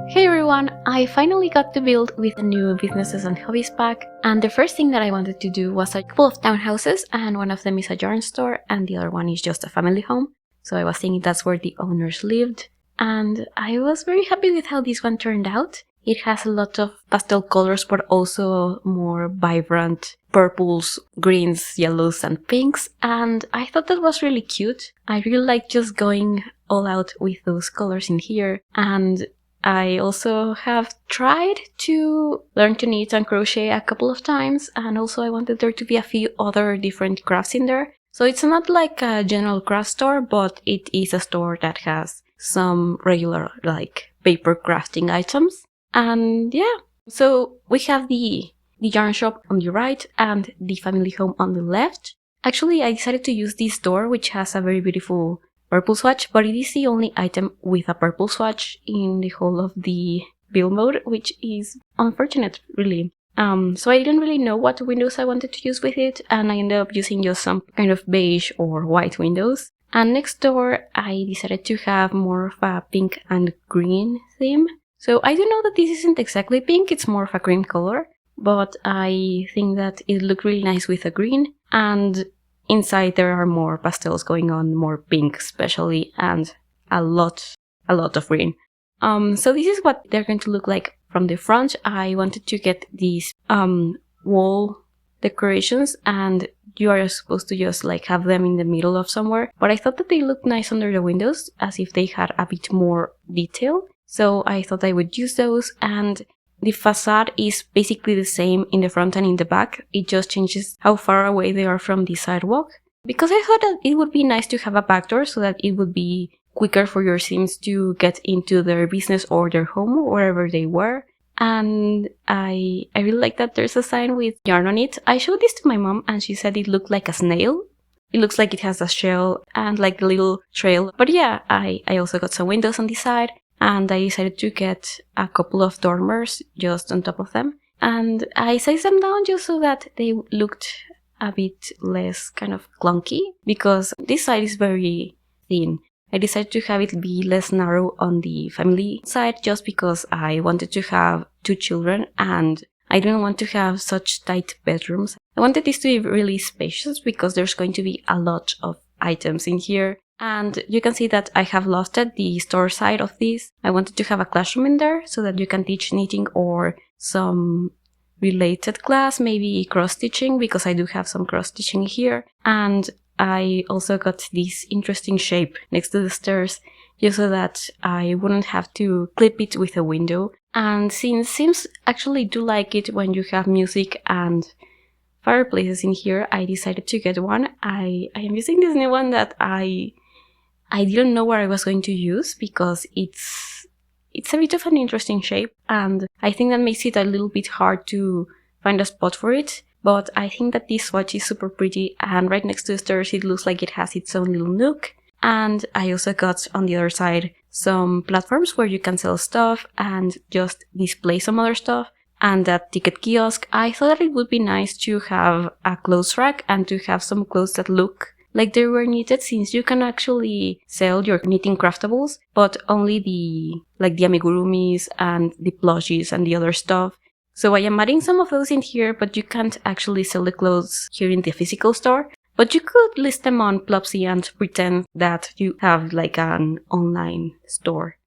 Hey everyone, I finally got to build with a new businesses and hobbies pack, and the first thing that I wanted to do was a couple of townhouses, and one of them is a yarn store and the other one is just a family home. So I was thinking that's where the owners lived, and I was very happy with how this one turned out. It has a lot of pastel colors but also more vibrant purples, greens, yellows and pinks, and I thought that was really cute. I really like just going all out with those colors in here, and I also have tried to learn to knit and crochet a couple of times, and also I wanted there to be a few other different crafts in there. So it's not like a general craft store, but it is a store that has some regular like paper crafting items. And yeah, so we have the yarn shop on the right and the family home on the left. Actually, I decided to use this door, which has a very beautiful purple swatch, but it is the only item with a purple swatch in the whole of the build mode, which is unfortunate, really. So I didn't really know what windows I wanted to use with it, and I ended up using just some kind of beige or white windows. And next door, I decided to have more of a pink and green theme. So I do know that this isn't exactly pink, it's more of a cream color, but I think that it looked really nice with a green, and inside there are more pastels going on, more pink especially, and a lot of green. So this is what they're going to look like from the front. I wanted to get these wall decorations, and you are supposed to just like have them in the middle of somewhere, but I thought that they looked nice under the windows as if they had a bit more detail, so I thought I would use those. And the facade is basically the same in the front and in the back, it just changes how far away they are from the sidewalk, because I thought that it would be nice to have a back door so that it would be quicker for your Sims to get into their business or their home or wherever they were. And I really like that there's a sign with yarn on it. I showed this to my mom and she said it looked like a snail. It looks like it has a shell and like a little trail. But yeah, I also got some windows on the side, and I decided to get a couple of dormers just on top of them. And I sized them down just so that they looked a bit less kind of clunky, because this side is very thin. I decided to have it be less narrow on the family side just because I wanted to have 2 children and I didn't want to have such tight bedrooms. I wanted this to be really spacious because there's going to be a lot of items in here. And you can see that I have lofted the store side of this. I wanted to have a classroom in there so that you can teach knitting or some related class, maybe cross-stitching, because I do have some cross-stitching here. And I also got this interesting shape next to the stairs just so that I wouldn't have to clip it with a window. And since Sims actually do like it when you have music and fireplaces in here, I decided to get one. I am using this new one that I didn't know what I was going to use because it's a bit of an interesting shape, and I think that makes it a little bit hard to find a spot for it. But I think that this swatch is super pretty, and right next to the stairs it looks like it has its own little nook. And I also got on the other side some platforms where you can sell stuff and just display some other stuff. And that ticket kiosk, I thought that it would be nice to have a clothes rack and to have some clothes that look like they were knitted, since you can actually sell your knitting craftables, but only the amigurumis and the plushies and the other stuff. So I am adding some of those in here, but you can't actually sell the clothes here in the physical store. But you could list them on Plopsy and pretend that you have like an online store.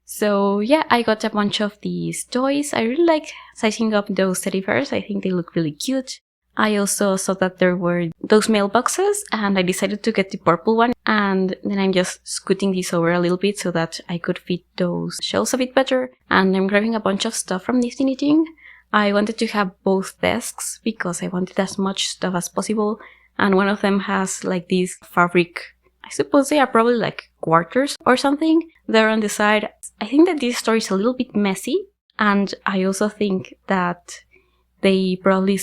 So yeah, I got a bunch of these toys. I really like sizing up those teddy bears. I think they look really cute. I also saw that there were those mailboxes, and I decided to get the purple one, and then I'm just scooting this over a little bit so that I could fit those shelves a bit better. And I'm grabbing a bunch of stuff from Nifty Knitting. I wanted to have both desks because I wanted as much stuff as possible, and one of them has like these fabric, I suppose they are probably like quarters or something, there on the side. I think that this store is a little bit messy, and I also think that they probably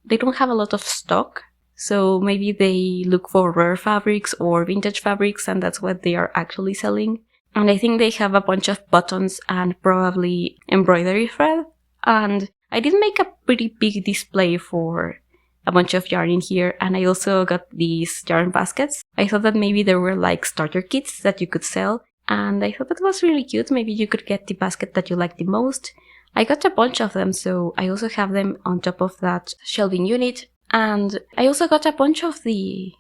they don't have a lot of stock, so maybe they look for rare fabrics or vintage fabrics, and that's what they are actually selling. And I think they have a bunch of buttons and probably embroidery thread. And I did make a pretty big display for a bunch of yarn in here, and I also got these yarn baskets. I thought that maybe there were like starter kits that you could sell, and I thought that was really cute. Maybe you could get the basket that you like the most. I got a bunch of them, so I also have them on top of that shelving unit, and I also got a bunch of the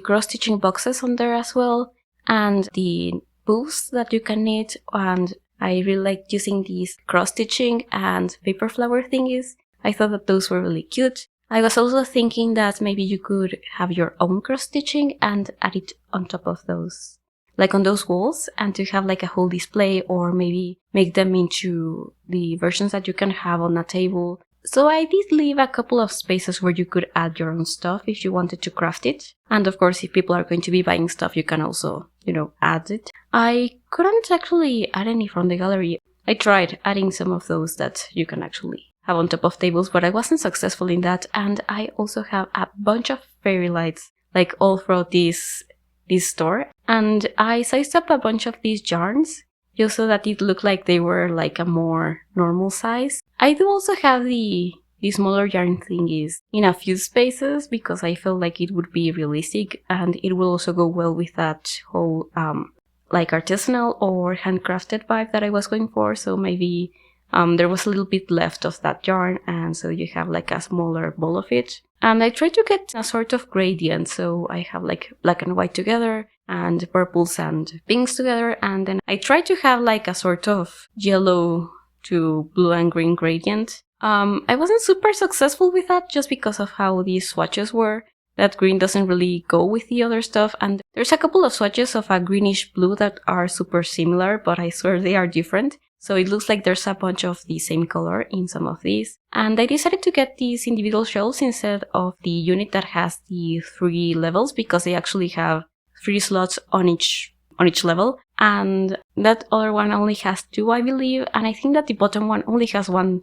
cross-stitching boxes on there as well, and the booths that you can knit, and I really liked using these cross-stitching and paper flower thingies. I thought that those were really cute. I was also thinking that maybe you could have your own cross-stitching and add it on top of those, like on those walls, and to have like a whole display, or maybe make them into the versions that you can have on a table. So I did leave a couple of spaces where you could add your own stuff if you wanted to craft it. And of course, if people are going to be buying stuff, you can also, add it. I couldn't actually add any from the gallery. I tried adding some of those that you can actually have on top of tables, but I wasn't successful in that. And I also have a bunch of fairy lights, like all throughout this store. And I sized up a bunch of these yarns, just so that it looked like they were like a more normal size. I do also have the smaller yarn thingies in a few spaces, because I felt like it would be realistic, and it will also go well with that whole like artisanal or handcrafted vibe that I was going for. So maybe there was a little bit left of that yarn, and so you have like a smaller ball of it. And I tried to get a sort of gradient, so I have like black and white together, and purples and pinks together, and then I tried to have like a sort of yellow to blue and green gradient. I wasn't super successful with that, just because of how these swatches were. That green doesn't really go with the other stuff, and there's a couple of swatches of a greenish blue that are super similar, but I swear they are different. So it looks like there's a bunch of the same color in some of these. And I decided to get these individual shelves instead of the unit that has the 3 levels, because they actually have 3 slots on each level. And that other one only has 2, I believe. And I think that the bottom one only has one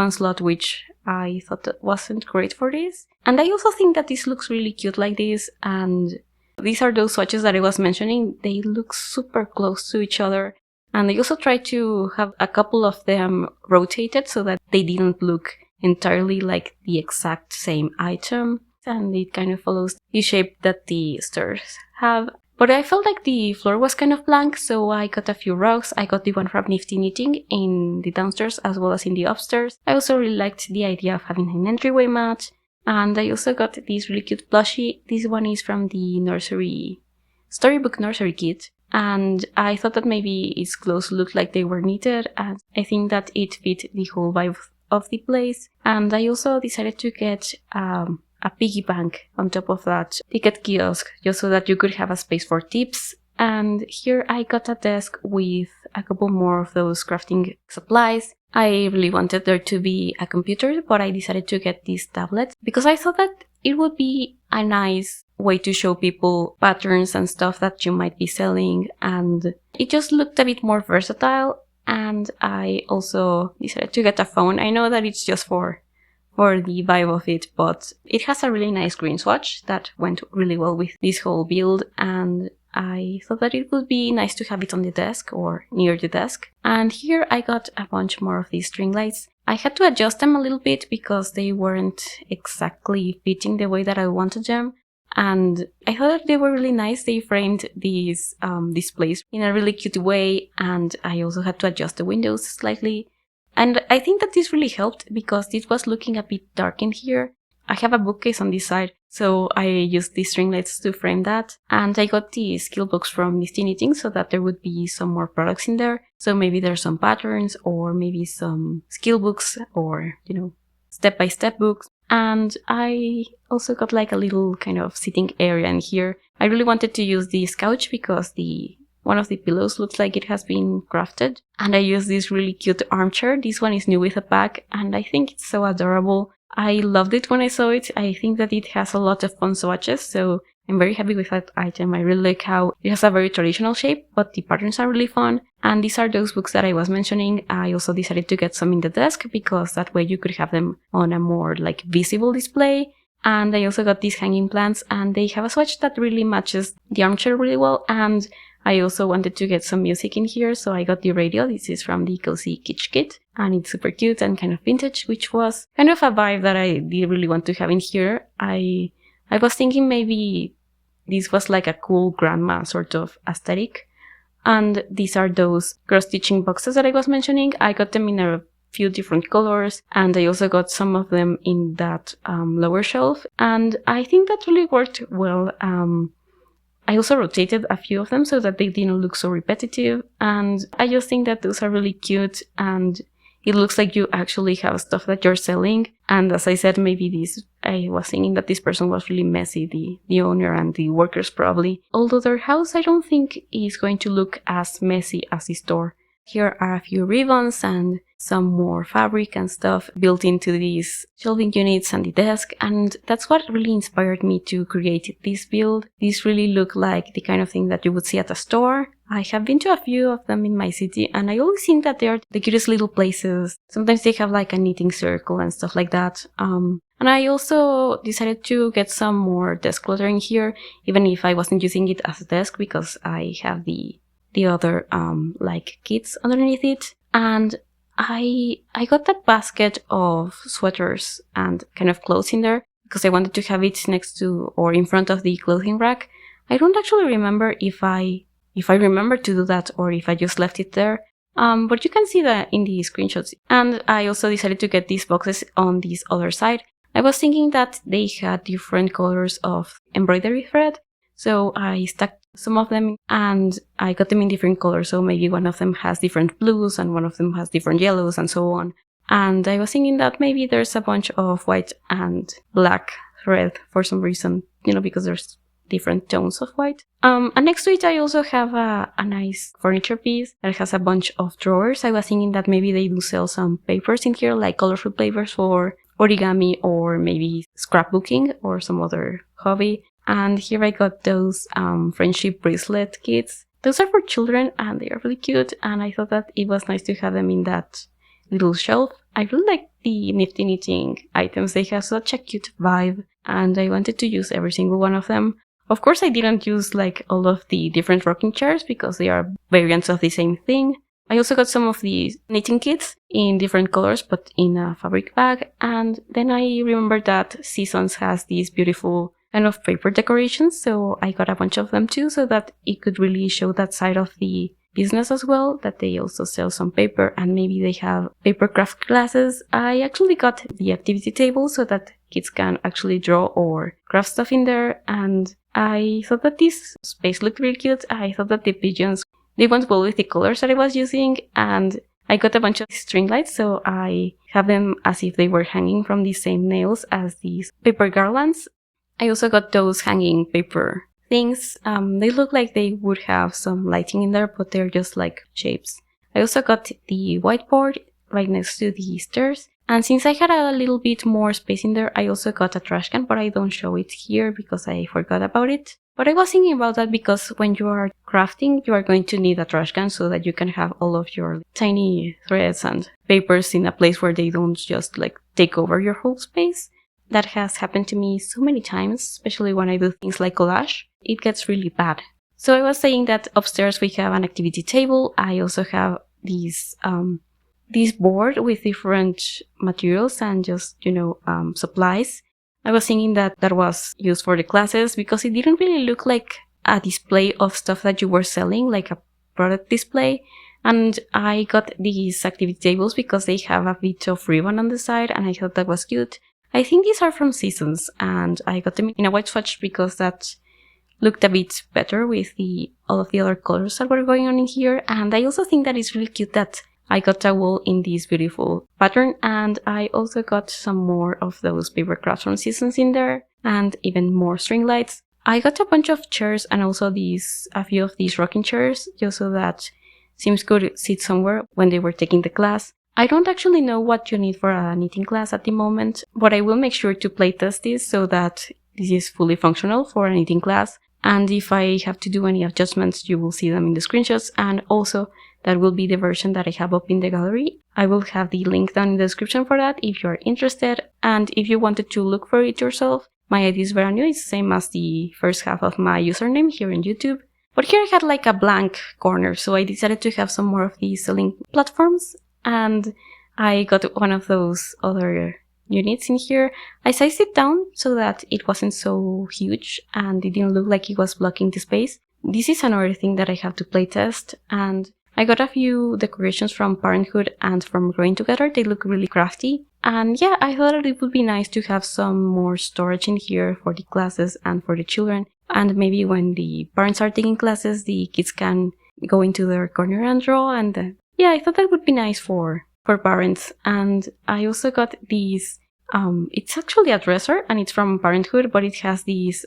slot, which I thought that wasn't great for this. And I also think that this looks really cute like this. And these are those swatches that I was mentioning. They look super close to each other. And I also tried to have a couple of them rotated so that they didn't look entirely like the exact same item. And it kind of follows the shape that the stairs have. But I felt like the floor was kind of blank, so I got a few rugs. I got the one from Nifty Knitting in the downstairs as well as in the upstairs. I also really liked the idea of having an entryway mat. And I also got this really cute plushie. This one is from the Storybook Nursery Kit. And I thought that maybe its clothes looked like they were knitted, and I think that it fit the whole vibe of the place. And I also decided to get a piggy bank on top of that ticket kiosk, just so that you could have a space for tips. And here I got a desk with a couple more of those crafting supplies. I really wanted there to be a computer, but I decided to get this tablet because I thought that it would be a nice way to show people patterns and stuff that you might be selling, and it just looked a bit more versatile. And I also decided to get a phone. I know that it's just for the vibe of it, but it has a really nice green swatch that went really well with this whole build, and I thought that it would be nice to have it on the desk or near the desk. And here I got a bunch more of these string lights. I had to adjust them a little bit because they weren't exactly fitting the way that I wanted them. And I thought that they were really nice. They framed these displays in a really cute way, and I also had to adjust the windows slightly. And I think that this really helped because this was looking a bit dark in here. I have a bookcase on this side, so I used these string lights to frame that. And I got the skill books from Nifty Knitting so that there would be some more products in there. So maybe there's some patterns, or maybe some skill books, or, step-by-step books. And I also got like a little kind of sitting area in here. I really wanted to use this couch because one of the pillows looks like it has been crafted. And I used this really cute armchair. This one is new with a back, and I think it's so adorable. I loved it when I saw it. I think that it has a lot of fun swatches, so I'm very happy with that item. I really like how it has a very traditional shape, but the patterns are really fun. And these are those books that I was mentioning. I also decided to get some in the desk because that way you could have them on a more like visible display. And I also got these hanging plants, and they have a swatch that really matches the armchair really well. And I also wanted to get some music in here, so I got the radio. This is from the Cozy Kitsch Kit, and it's super cute and kind of vintage, which was kind of a vibe that I did really want to have in here. I was thinking maybe this was like a cool grandma sort of aesthetic. And these are those cross-stitching boxes that I was mentioning. I got them in a few different colors, and I also got some of them in that lower shelf, and I think that really worked well. I also rotated a few of them so that they didn't look so repetitive, and I just think that those are really cute, and it looks like you actually have stuff that you're selling. And as I said, maybe I was thinking that this person was really messy, the owner and the workers probably. Although their house I don't think is going to look as messy as the store. Here are a few ribbons and some more fabric and stuff built into these shelving units and the desk, and that's what really inspired me to create this build. These really look like the kind of thing that you would see at a store. I have been to a few of them in my city, and I always think that they are the cutest little places. Sometimes they have like a knitting circle and stuff like that. And I also decided to get some more desk cluttering here, even if I wasn't using it as a desk, because I have the other like kits underneath it. And I got that basket of sweaters and kind of clothes in there because I wanted to have it next to or in front of the clothing rack. I don't actually remember if I remembered to do that or if I just left it there. But you can see that in the screenshots. And I also decided to get these boxes on this other side. I was thinking that they had different colors of embroidery thread, so I stacked some of them and I got them in different colors. So maybe one of them has different blues and one of them has different yellows and so on. And I was thinking that maybe there's a bunch of white and black thread for some reason, because there's different tones of white. And next to it I also have a nice furniture piece that has a bunch of drawers. I was thinking that maybe they do sell some papers in here, like colorful papers for origami or maybe scrapbooking or some other hobby. And here I got those friendship bracelet kits. Those are for children and they are really cute, and I thought that it was nice to have them in that little shelf. I really like the nifty knitting items. They have such a cute vibe and I wanted to use every single one of them. Of course I didn't use like all of the different rocking chairs because they are variants of the same thing. I also got some of these knitting kits in different colors but in a fabric bag, and then I remembered that Seasons has these beautiful kind of paper decorations, so I got a bunch of them too so that it could really show that side of the business as well, that they also sell some paper and maybe they have paper craft classes. I actually got the activity table so that kids can actually draw or craft stuff in there, and I thought that this space looked really cute. I thought that the pigeons, they went well with the colors that I was using, and I got a bunch of string lights, so I have them as if they were hanging from the same nails as these paper garlands. I also got those hanging paper things. They look like they would have some lighting in there, but they're just like shapes. I also got the whiteboard right next to the stairs. And since I had a little bit more space in there, I also got a trash can, but I don't show it here because I forgot about it. But I was thinking about that because when you are crafting, you are going to need a trash can so that you can have all of your tiny threads and papers in a place where they don't just like take over your whole space. That has happened to me so many times, especially when I do things like collage. It gets really bad. So I was saying that upstairs we have an activity table. I also have this board with different materials and just, supplies. I was thinking that was used for the classes because it didn't really look like a display of stuff that you were selling, like a product display. And I got these activity tables because they have a bit of ribbon on the side and I thought that was cute. I think these are from Seasons, and I got them in a white swatch because that looked a bit better with all of the other colors that were going on in here. And I also think that it's really cute that I got a wall in this beautiful pattern, and I also got some more of those paper crafts from Seasons in there, and even more string lights. I got a bunch of chairs and also a few of these rocking chairs, just so that Sims could sit somewhere when they were taking the class. I don't actually know what you need for a knitting class at the moment, but I will make sure to playtest this so that this is fully functional for a knitting class. And if I have to do any adjustments, you will see them in the screenshots, and also that will be the version that I have up in the gallery. I will have the link down in the description for that if you're interested, and if you wanted to look for it yourself, my ID is very new. It's the same as the first half of my username here in YouTube. But here I had like a blank corner, so I decided to have some more of these selling platforms. And I got one of those other units in here. I sized it down so that it wasn't so huge and it didn't look like it was blocking the space. this is another thing that I have to playtest, and I got a few decorations from Parenthood and from Growing Together. They look really crafty. And yeah, I thought that it would be nice to have some more storage in here for the classes and for the children. And maybe when the parents are taking classes, the kids can go into their corner and draw. And yeah, I thought that would be nice for parents. And I also got these, it's actually a dresser and it's from Parenthood, but it has these,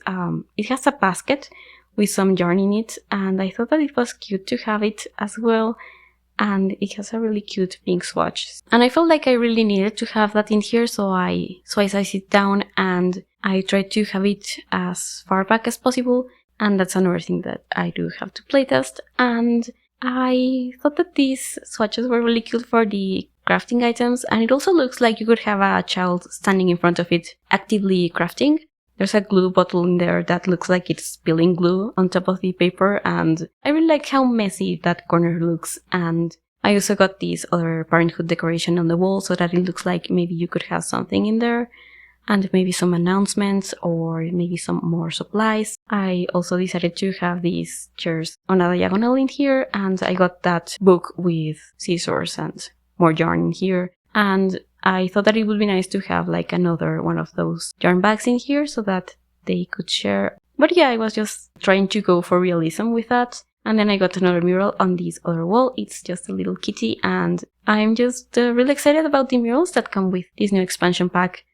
it has a basket with some yarn in it, and I thought that it was cute to have it as well, and it has a really cute pink swatch. And I felt like I really needed to have that in here, so I sized it down and I tried to have it as far back as possible, and that's another thing that I do have to playtest. And I thought that these swatches were really cute for the crafting items, and it also looks like you could have a child standing in front of it actively crafting. There's a glue bottle in there that looks like it's spilling glue on top of the paper, and I really like how messy that corner looks. And I also got this other Parenthood decoration on the wall so that it looks like maybe you could have something in there, and maybe some announcements or maybe some more supplies. I also decided to have these chairs on a diagonal in here, and I got that book with scissors and more yarn in here. And I thought that it would be nice to have like another one of those yarn bags in here so that they could share. But yeah, I was just trying to go for realism with that. And then I got another mural on this other wall. It's just a little kitty, and I'm just really excited about the murals that come with this new expansion pack.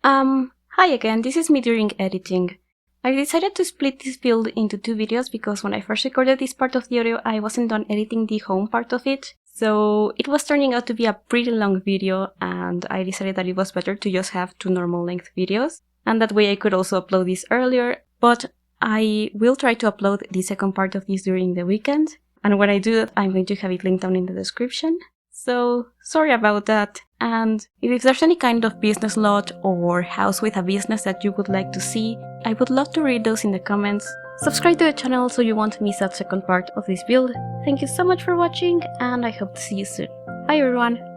Hi again, this is me during editing. I decided to split this build into 2 videos because when I first recorded this part of the audio, I wasn't done editing the home part of it. So it was turning out to be a pretty long video, and I decided that it was better to just have 2 normal length videos. And that way I could also upload this earlier, but I will try to upload the second part of this during the weekend. And when I do that, I'm going to have it linked down in the description. So sorry about that. And if there's any kind of business lot or house with a business that you would like to see, I would love to read those in the comments. Subscribe to the channel so you won't miss that second part of this build. Thank you so much for watching, and I hope to see you soon. Bye everyone!